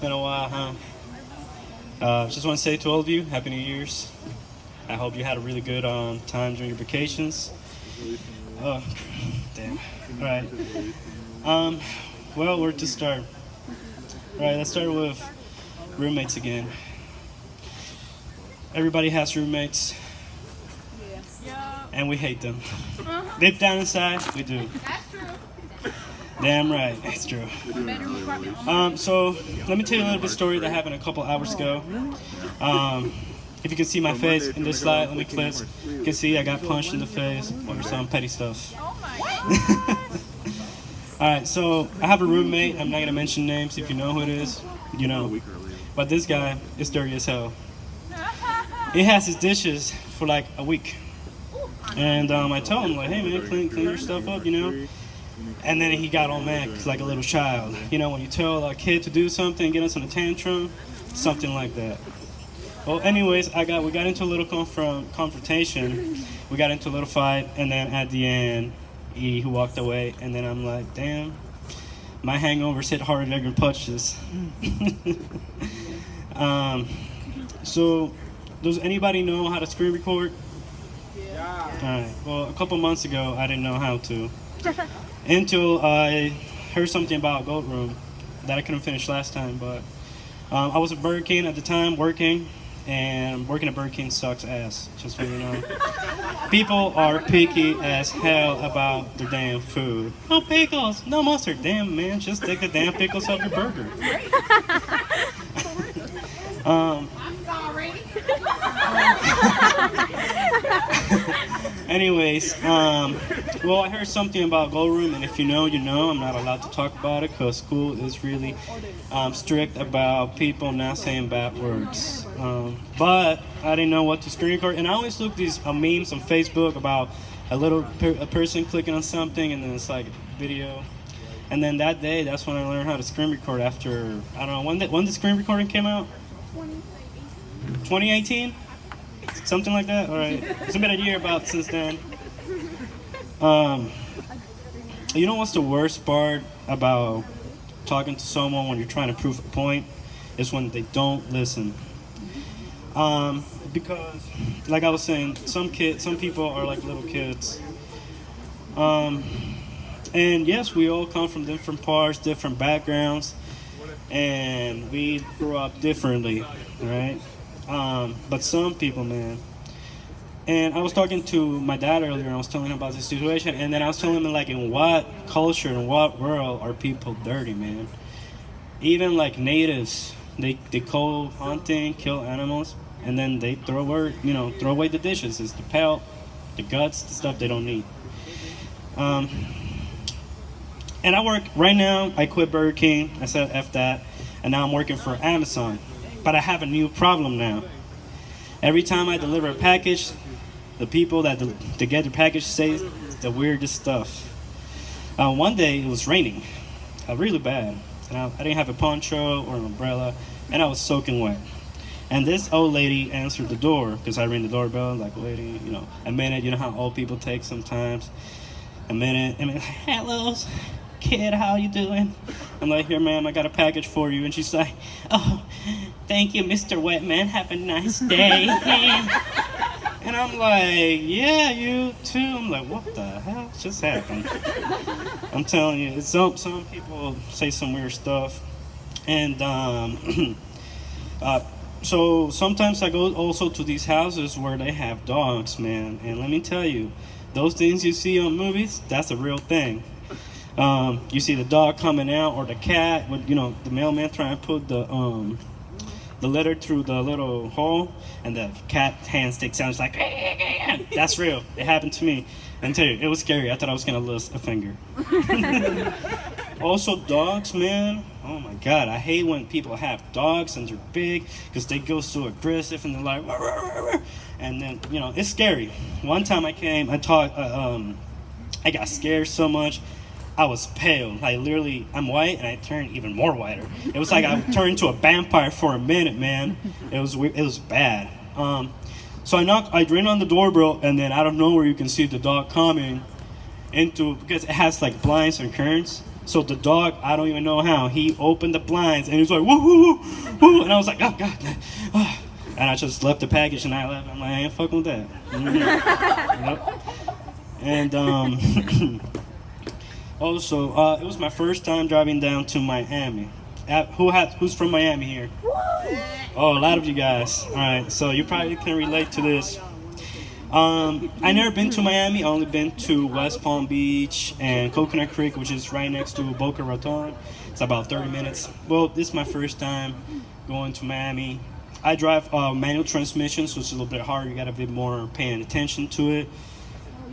been a while, huh? Just want to say to all of you, Happy New Year's. I hope you had a really good time during your vacations. Oh, damn. All right. Well, where to start? All right, let's start with roommates again. Everybody has roommates, and we hate them. Deep down inside, we do. That's true. Damn right, it's true. So let me tell you a little bit of story that happened a couple hours ago. If you can see my face in this slide, let me clip. You can see I got punched in the face over some petty stuff. Alright, so I have a roommate. I'm not going to mention names. If you know who it is, you know. But this guy is dirty as hell. He has his dishes for like a week. And I told him, like, hey man, clean your stuff up, you know. And then he got all mad like a little child. You know, when you tell a kid to do something, get us in a tantrum, something like that. Well, anyways, we got into a little confrontation. We got into a little fight, and then at the end, he walked away. And then I'm like, damn, my hangovers hit harder than your punches. So, does anybody know how to screen record? Yeah. All right. Well, a couple months ago, I didn't know how to. Until I heard something about Goat Room that I couldn't finish last time, but I was at Burger King at the time working, and working at Burger King sucks ass, just so you know. People are picky as hell about their damn food. No pickles, no mustard. Damn man, just take the damn pickles off your burger. I'm sorry. Anyways, well, I heard something about Gold Room, and if you know, you know. I'm not allowed to talk about it because school is really strict about people not saying bad words. But I didn't know what to screen record, and I always look these memes on Facebook about a person clicking on something, and then it's like a video. And then that day, that's when I learned how to screen record after, I don't know, when the screen recording came out? 2018? Something like that? Alright. It's been a year about since then. You know what's the worst part about talking to someone when you're trying to prove a point? Is when they don't listen. Because, like I was saying, some people are like little kids. And yes, we all come from different parts, different backgrounds, and we grew up differently, right? But some people, man. And I was talking to my dad earlier, and I was telling him about this situation, and then I was telling him, like, in what culture, in what world are people dirty, man? Even, like, natives, they go hunting, kill animals, and then they throw away the dishes. It's the pelt, the guts, the stuff they don't need. And I work, right now, I quit Burger King, I said F that, and now I'm working for Amazon. But I have a new problem now. Every time I deliver a package, the people that get the package say the weirdest stuff. One day it was raining, really bad, and I didn't have a poncho or an umbrella, and I was soaking wet. And this old lady answered the door because I rang the doorbell, like, lady, a minute. You know how old people take sometimes. A minute, hello, kid, how you doing? I'm like, here, ma'am, I got a package for you. And she's like, oh, thank you, Mr. Wetman. Have a nice day. And I'm like, yeah, you too. I'm like, what the hell just happened? I'm telling you, some people say some weird stuff. And so sometimes I go also to these houses where they have dogs, man. And let me tell you, those things you see on movies, that's a real thing. You see the dog coming out, or the cat with, the mailman trying to put the letter through the little hole, and the cat hand sticks out. It's like, that's real. It happened to me. And I tell you, it was scary. I thought I was gonna lose a finger. Also, dogs, man. Oh my God, I hate when people have dogs and they're big because they go so aggressive and they're like, "Rah, rah, rah, rah." And then it's scary. One time I came, I got scared so much. I was pale. Like, literally, I'm white, and I turned even more whiter. It was like I turned into a vampire for a minute, man. It was bad. So I ran on the doorbell, and then out of nowhere, you can see the dog coming because it has like blinds and curtains. So the dog, I don't even know how, he opened the blinds and he was like, woo, woo, woo, woo. And I was like, oh, God. And I just left the package and I left. I'm like, I ain't fucking with that. Yep. And also, it was my first time driving down to Miami. Who's from Miami here? Oh, a lot of you guys. All right, so you probably can relate to this. I never been to Miami. I only been to West Palm Beach and Coconut Creek, which is right next to Boca Raton. It's about 30 minutes. Well, this is my first time going to Miami. I drive manual transmission, so it's a little bit harder. You got to be more paying attention to it.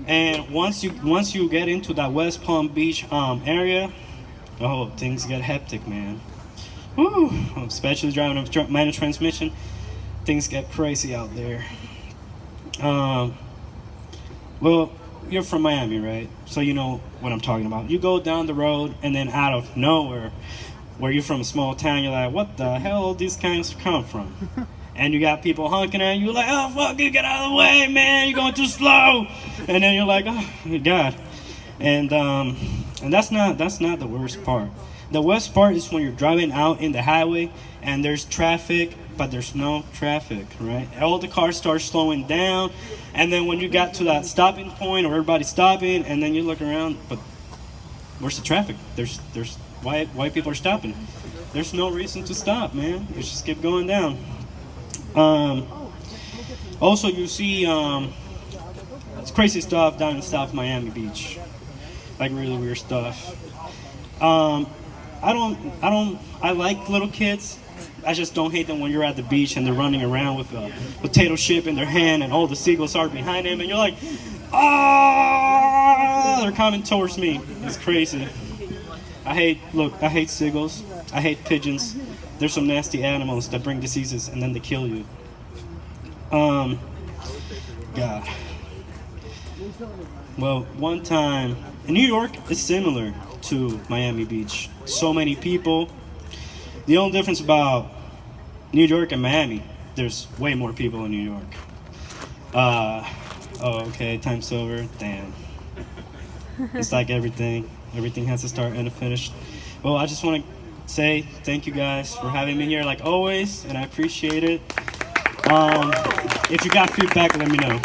And once you get into that West Palm Beach area, oh, things get hectic, man. Woo! Especially driving a manual transmission, things get crazy out there. Well, you're from Miami, right? So you know what I'm talking about. You go down the road, and then out of nowhere, where you're from a small town, you're like, what the hell these guys come from? And you got people honking at you, like, oh, fuck you, get out of the way, man, you're going too slow. And then you're like, oh, my God. And that's not the worst part. The worst part is when you're driving out in the highway, and there's traffic, but there's no traffic, right? All the cars start slowing down, and then when you got to that stopping point, or everybody's stopping, and then you look around, but where's the traffic? There's why people are stopping? There's no reason to stop, man. You just keep going down. Also, you see it's crazy stuff down in South Miami Beach, like really weird stuff. I like little kids. I just don't hate them when you're at the beach and they're running around with a potato chip in their hand and all the seagulls are behind them and you're like, ah, they're coming towards me. It's crazy. I hate seagulls. I hate pigeons. There's some nasty animals that bring diseases and then they kill you. God. Well, one time in New York, it's similar to Miami Beach. So many people. The only difference about New York and Miami, there's way more people in New York. Oh, okay, time's over. Damn. It's like everything has a start and a finish. Well, I just want to say thank you guys for having me here, like always, and I appreciate it. If you got feedback, let me know.